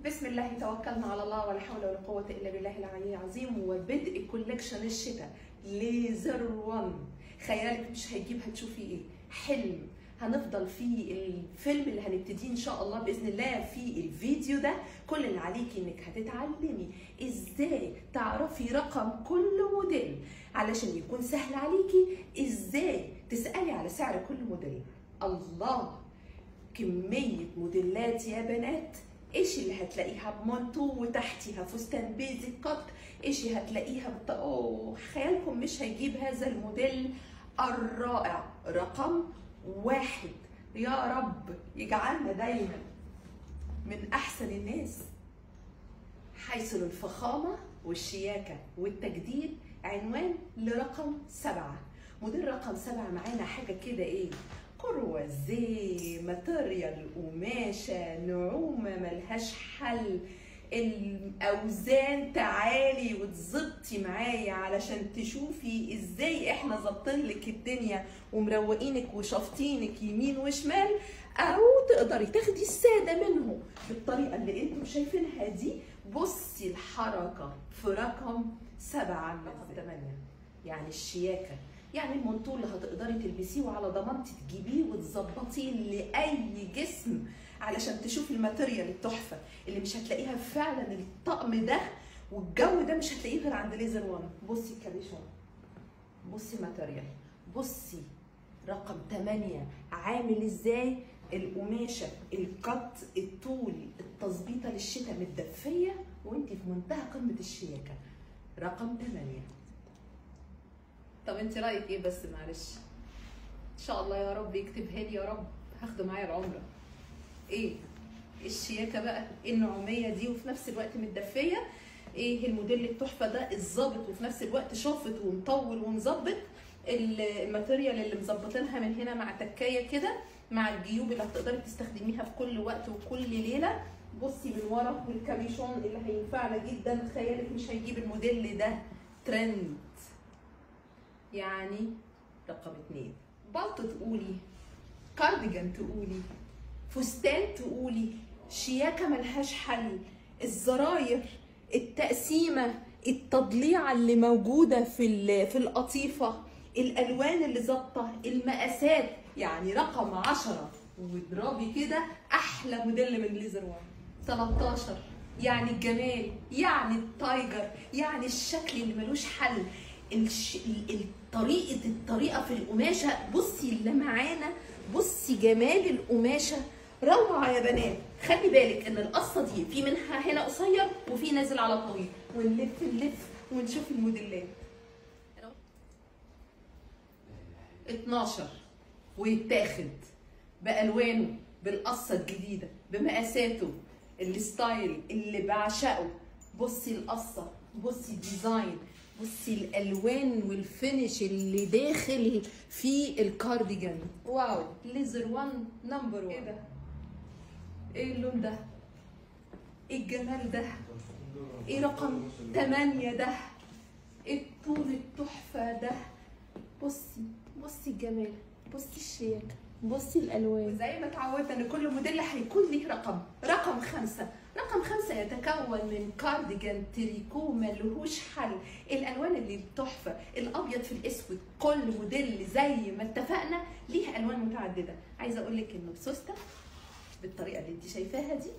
بسم الله توكلنا على الله ولا حول ولا قوة إلا بالله العلي العظيم. وبدء كولكشن الشتاء ليزر 1. خيالك مش هيجيب هتشوفي ايه؟ حلم هنفضل فيه. الفيلم اللي هنبتديه ان شاء الله باذن الله في الفيديو ده، كل اللي عليكي انك هتتعلمي ازاي تعرفي رقم كل موديل علشان يكون سهل عليكي. ازاي تسالي على سعر كل موديل. الله، كميه موديلات يا بنات. ايش اللي هتلاقيها بمانتو وتحتيها فستان بيزك كات، ايش هتلاقيها خيالكم مش هيجيب هذا الموديل الرائع. رقم 1. يا رب يجعلنا دايما من احسن الناس، حيث الفخامه والشياكه والتجديد. عنوان لرقم 7. موديل رقم 7 معانا حاجه كده ايه؟ كروازيه، ماتيريال قماشه نعومه ملهاش حل. الاوزان تعالي وتظبطي معايا علشان تشوفي ازاي احنا ظابطين لك الدنيا ومروقينك وشافطينك يمين وشمال، او تقدري تاخدي الساده منهم بالطريقه اللي انتم شايفينها دي. بصي الحركه في رقم 7 من 8، يعني الشياكه، يعني المنطول اللي هتقدري تلبسيه وعلى ضمانتي تجيبيه وتظبطيه لاي جسم علشان تشوفي الماتيريال التحفه اللي مش هتلاقيها فعلا. الطقم ده والجو ده مش هتلاقيه غير عند ليزر 1. بصي الكابيشون، بصي ماتيريال، بصي رقم 8 عامل ازاي. القماشه، القط، الطول، التظبيطه للشتاء متدفيه وانت في منتهى قمه الشياكه. رقم 8. طب انت رايك ايه؟ بس معلش ان شاء الله يا رب يكتبها لي، يا رب هاخده معايا العمره. ايه الشياكه بقى، ايه النعوميه دي وفي نفس الوقت متدفيه؟ ايه الموديل التحفه ده الظابط وفي نفس الوقت شافط ومطول ومظبط؟ الماتيريال اللي مظبطينها من هنا مع تكايه كده، مع الجيوب اللي هتقدري تستخدميها في كل وقت وكل ليله. بصي من ورا والكابيشون اللي هينفعنا جدا. خيالك مش هيجيب الموديل ده ترند. يعني رقم 2. بالطو تقولي، كارديجان تقولي، فستان تقولي، شياكه ملهاش حل. الزراير، التقسيمه، التضليعه اللي موجوده في القطيفه، الالوان اللي ظابطه، المقاسات. يعني رقم 10 واضربي كده احلى موديل من ليزر 1. 13 يعني الجمال، يعني التايجر، يعني الشكل اللي ملوش حل. الطريقه في القماشه، بصي اللي معانا، بصي جمال القماشه روعه يا بنات. خلي بالك ان القصه دي في منها هنا قصير وفي نازل على طويل، ونلف ونشوف الموديلات. 12 ويتاخد بالوانه، بالقصه الجديده، بمقاساته، الستايل اللي بعشقه. بصي القصه، بصي الديزاين، بصي الالوان والفينش اللي داخل في الكارديجان. واو، ليزر 1 نمبر 1. ايه ده؟ ايه اللون ده؟ ايه الجمال ده؟ ايه رقم 8 ده؟ ايه الطول التحفه ده؟ بصي الجمال، بصي الشياكه، بصي الالوان. زي ما اتعودنا ان كل موديل هيكون ليه رقم 5. رقم 5 يتكون من كارديجان تريكو ملهوش حل. الالوان اللي تحفه، الابيض في الاسود. كل موديل زي ما اتفقنا ليه الوان متعدده. عايزه اقول لك انه بسوسته بالطريقه اللي انت شايفاها دي.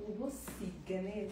وبصي الجمال،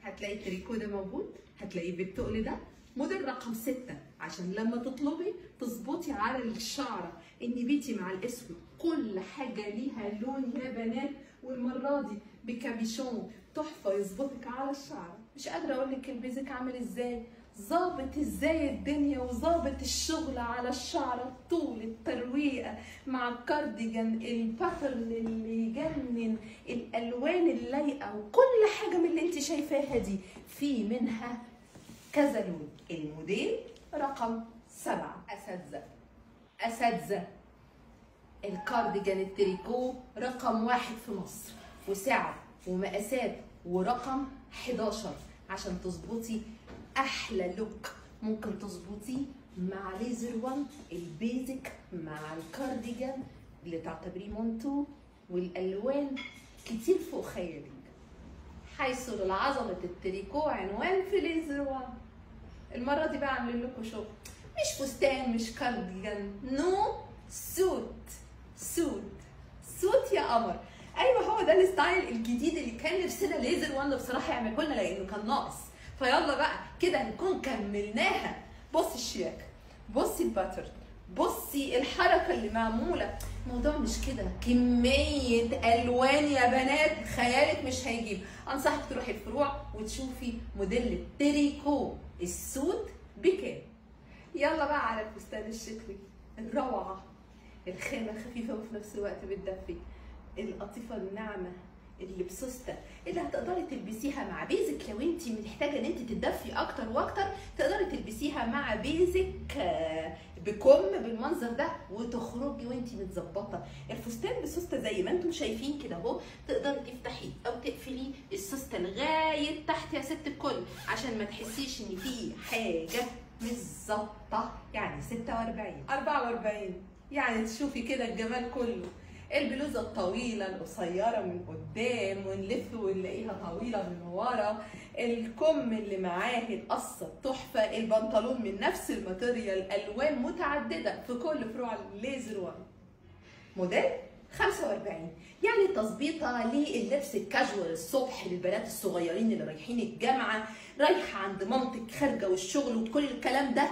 هتلاقي التريكو ده موجود، هتلاقيه بالتقل ده. موديل رقم 6 عشان لما تطلبي تظبطي على الشعره النبيتي مع الاسود. كل حاجه ليها لون يا بنات، والمره دي بكابيشون تحفه يظبطك على الشعر. مش قادره اقول لك البيزك عامل ازاي، ظابط ازاي الدنيا وظابط الشغل على الشعر. الطول، الترويقه مع الكارديجان، الباترن اللي يجنن، الالوان اللايقه، وكل حاجه من اللي انت شايفاها دي في منها كذا لون. الموديل رقم 7. اساتذه الكارديجان التريكو رقم 1 في مصر، وسعر ومقاسات ورقم 11 عشان تظبطي احلى لوك ممكن تظبطيه مع ليزر 1 البيزك مع الكارديجان اللي تعتبريه مونتو، والالوان كتير فوق خيالك. حيث للعظمة التريكو عنوان في ليزر وان. المرة دي بقى عاملين لكم شغل، مش فستان مش كارديجان، نو سوت. سوت يا قمر. ايوه هو ده الستايل الجديد اللي كان نفسنا ليزر وان بصراحة يعمله لنا لانه كان ناقص. فيلا بقى كده نكون كملناها. بصي الشياكة، بصي الباترن، بصي الحركة اللي معمولة. الموضوع مش كده، كمية ألوان يا بنات خيالك مش هيجيب. أنصحك تروحي الفروع وتشوفي موديل التريكو السود بكام. يلا بقى على الفستان الشتوي الروعة، الخامة خفيفة وفي نفس الوقت بتدفي، القطيفة الناعمة اللي بسوستة اللي هتقدري تلبسيها مع بيزك. لو انت محتاجه ان انت تدفي اكتر واكتر تقدري تلبسيها مع بيزك بكم بالمنظر ده وتخرجي وانت متظبطه. الفستان بسوسته زي ما انتم شايفين كده اهو، تقدري تفتحي او تقفلي السوسته لغايه تحت يا ست الكل عشان ما تحسيش ان في حاجه مش ظابطه. يعني 46 44 يعني تشوفي كده الجمال كله. البلوزه الطويله القصيره من قدام ونلف ونلاقيها طويله من ورا، الكم اللي معاه القصه تحفه، البنطلون من نفس الماتيريال، الوان متعدده في كل فروع الليزر وان. موديل 45 يعني تظبيطه لللبس الكاجوال الصبح للبنات الصغيرين اللي رايحين الجامعه، رايحه عند مامتك، خارجه والشغل وكل الكلام ده.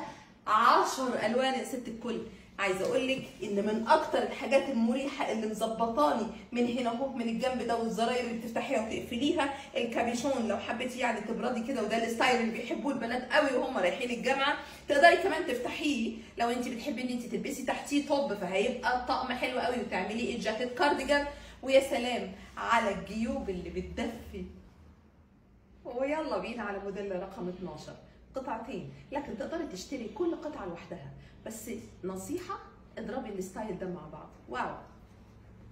10 الوان يا ست الكل. عايزه اقول لك ان من اكتر الحاجات المريحه اللي مظبطاني من هنا اهو من الجنب ده، والزراير اللي بتفتحيها وتقفليها، الكابيشون لو حبيتي يعني تبردي كده، وده الستايل اللي بيحبوه البنات قوي وهم رايحين الجامعه. تقدري كمان تفتحيه لو انت بتحبي ان انت تلبسي تحتيه توب، فهيبقى الطقم حلو قوي، وتعملي الجاكيت كارديجان. ويا سلام على الجيوب اللي بتدفي. ويلا بينا على موديل رقم 12 قطعتين، لكن تقدري تشتري كل قطعه لوحدها. بس نصيحه، اضربي الستايل ده مع بعض. واو،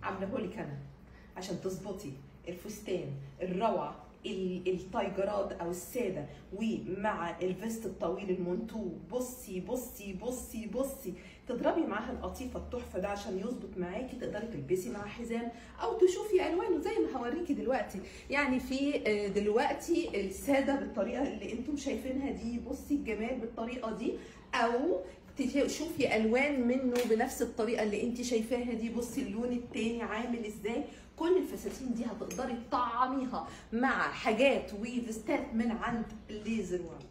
عاملهولك انا عشان تظبطي الفستان الروعه التايجرات او الساده ومع الفيست الطويل المونتو. بصي بصي بصي بصي، تضربي معاها القطيفه التحفه ده عشان يظبط معاكي. تقدري تلبسي مع حزام او تشوفي الوانه زي ما هوريكي دلوقتي. يعني في دلوقتي الساده بالطريقه اللي انتم شايفينها دي، بصي الجمال بالطريقه دي، او تشوفي الوان منه بنفس الطريقه اللي انت شايفاها دي. بصي اللون التاني عامل ازاي. كل الفساتين دي هتقدري تطعميها مع حاجات وفستات من عند ليزر وان.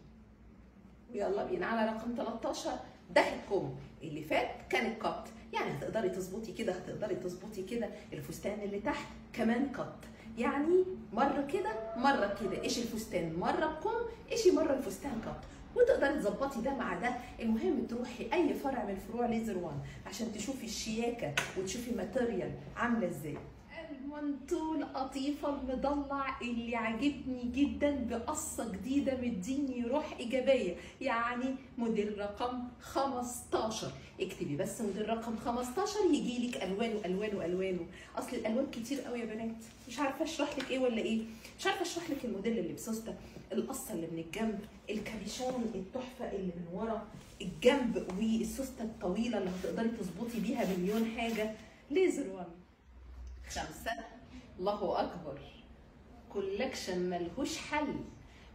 ويلا بينا على رقم 13. ده الكم اللي فات كان الكات، يعني هتقدري تظبطي كده، هتقدري تظبطي كده. الفستان اللي تحت كمان كات، يعني مره كده مره كده. ايش الفستان مره بكم، ايش مره الفستان كات، وتقدري تظبطي ده مع ده. المهم تروحي اي فرع من فروع ليزر وان عشان تشوفي الشياكه وتشوفي الماتيريال عامله ازاي. المنتو القطيفه المضلع اللي عجبني جدا بقصه جديده مديني روح ايجابيه، يعني موديل رقم 15. اكتبي بس موديل رقم 15 يجيلك الوانه الوانه الوانه. اصل الالوان كتير قوي يا بنات، مش عارفه اشرح لك ايه ولا ايه. مش عارفه اشرح لك الموديل اللي بسوسته، القصه اللي من الجنب، الكابيشون التحفه اللي من ورا الجنب، والسوسته الطويله اللي هتقدري تظبطي بيها مليون حاجه. ليزر وان 5. الله اكبر، كولكشن ملهوش حل.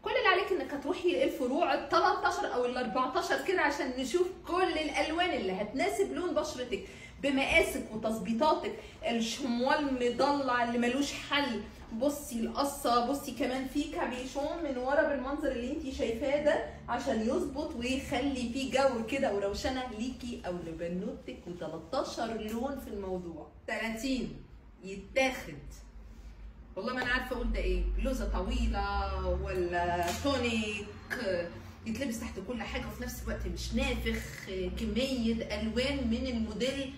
كل اللي عليك انك هتروحي الفروع ال 13 او ال 14 كده عشان نشوف كل الالوان اللي هتناسب لون بشرتك بمقاسك وتظبيطاتك. الشموال مضلع اللي ملوش حل. بصي القصه، بصي كمان في كابيشون من ورا بالمنظر اللي انتي شايفاه ده عشان يظبط ويخلي فيه جو كده وروشنه ليكي او لبنوتك. و13 لون في الموضوع. 30 يتاخد. والله ما انا عارفه اقول ده ايه، بلوزه طويله ولا تونيك، يتلبس تحت كل حاجه وفي نفس الوقت مش نافخ. كميه الوان من الموديل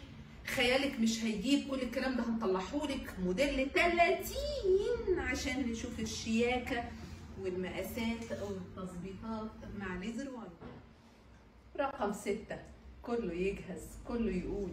خيالك مش هيجيب. كل الكلام ده هنطلعهولك موديل 30 عشان نشوف الشياكه والمقاسات او التظبيطات مع ليزر وان. رقم 6 كله يجهز كله يقول.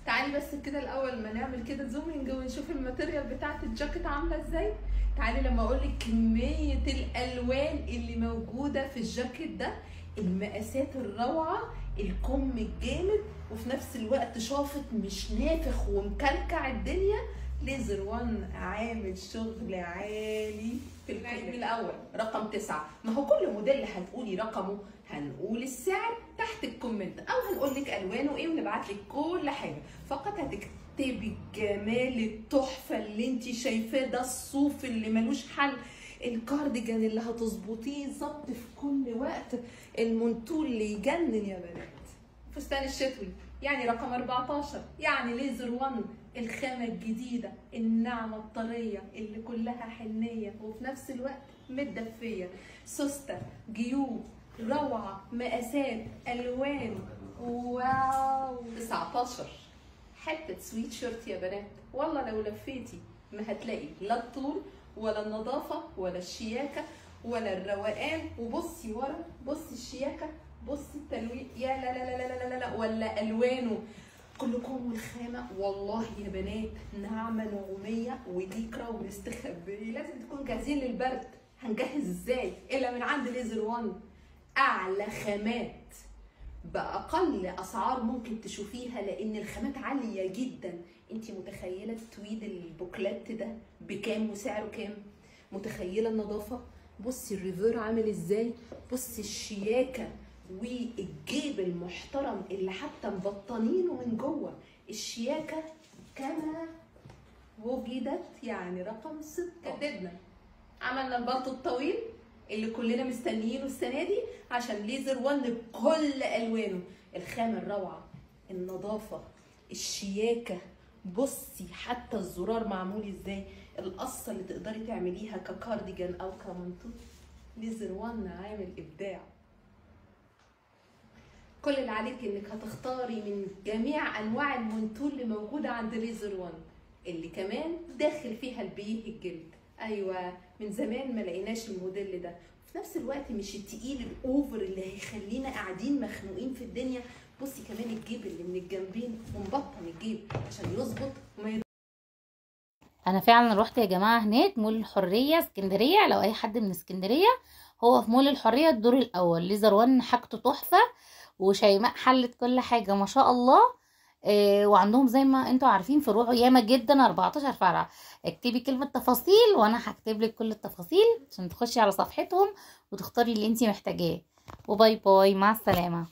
تعالي بس كده الاول ما نعمل كده زومينج ونشوف الماتيريال بتاعت الجاكيت عامله ازاي. تعالي لما اقول لك كميه الالوان اللي موجوده في الجاكيت ده، المقاسات الروعه، الكم الجامد، وفي نفس الوقت شافط مش نافخ ومكلكع الدنيا. ليزر وان عامل شغل عالي في العلم الاول. رقم 9، ما هو كل موديل هتقولي رقمه هنقول السعر تحت الكومنت، او هنقول لك الوانه ايه ونبعت لك كل حاجه. فقط هتكتبي الجمال التحفه اللي انت شايفاه ده، الصوف اللي ملوش حل، الكارديجان اللي هتظبطيه ظبط في كل وقت، المنتول اللي يجنن يا بنات. فستان الشتوي يعني رقم 14، يعني ليزر وان، الخامة الجديدة الناعمة الطرية اللي كلها حنية وفي نفس الوقت متدفية، سوستة، جيوب، روعة، مقاسات، ألوان، واو. 19، حتة سويت شيرت يا بنات، والله لو لفيتي ما هتلاقي لا الطول ولا النظافة ولا الشياكة ولا الروقان. وبصي ورا، بصي الشياكة، بصي التلوين، يا لا لا لا لا لا لا، ولا ألوانه كلكم. والخامة والله يا بنات ناعمة نعومية وليكرا ومستخبية، لازم تكون جاهزين للبرد. هنجهز ازاي الا من عند ليزر وان؟ اعلى خامات باقل اسعار ممكن تشوفيها، لان الخامات عاليه جدا. انت متخيله التويد البوكلات ده بكام وسعره كام؟ متخيله النظافه؟ بصي الريفير عامل ازاي، بصي الشياكه والجيب المحترم اللي حتى مبطنينه من جوه، الشياكه كما وجدت. يعني رقم 6، جددنا عملنا البلطو الطويل اللي كلنا مستنيينه السنه دي، عشان ليزر وان بكل الوانه، الخامه الروعه، النظافه، الشياكه. بصي حتى الزرار معمول ازاي، القصه اللي تقدري تعمليها ككارديجان او كمنطوق. ليزر وان عامل ابداع. كل اللي عليك انك هتختاري من جميع انواع المنتول اللي موجوده عند ليزر وان، اللي كمان داخل فيها البيه الجلد. ايوه من زمان ما لقيناش الموديل ده، وفي نفس الوقت مش التقيل الاوفر اللي هيخلينا قاعدين مخنوقين في الدنيا. بصي كمان الجيب اللي من الجنبين ومبطن الجيب عشان يظبط وما انا فعلا رحت يا جماعه هناك مول الحريه اسكندريه. لو اي حد من اسكندريه، هو في مول الحريه الدور الاول. ليزر وان حاجته تحفه، وشيماء حلت كل حاجه ما شاء الله. وعندهم زي ما انتوا عارفين فروع ياما جدا، 14 فرع. اكتبي كلمه تفاصيل وانا هكتب لك كل التفاصيل عشان تخشي على صفحتهم وتختاري اللي انتي محتاجاه. وباي باي، مع السلامه.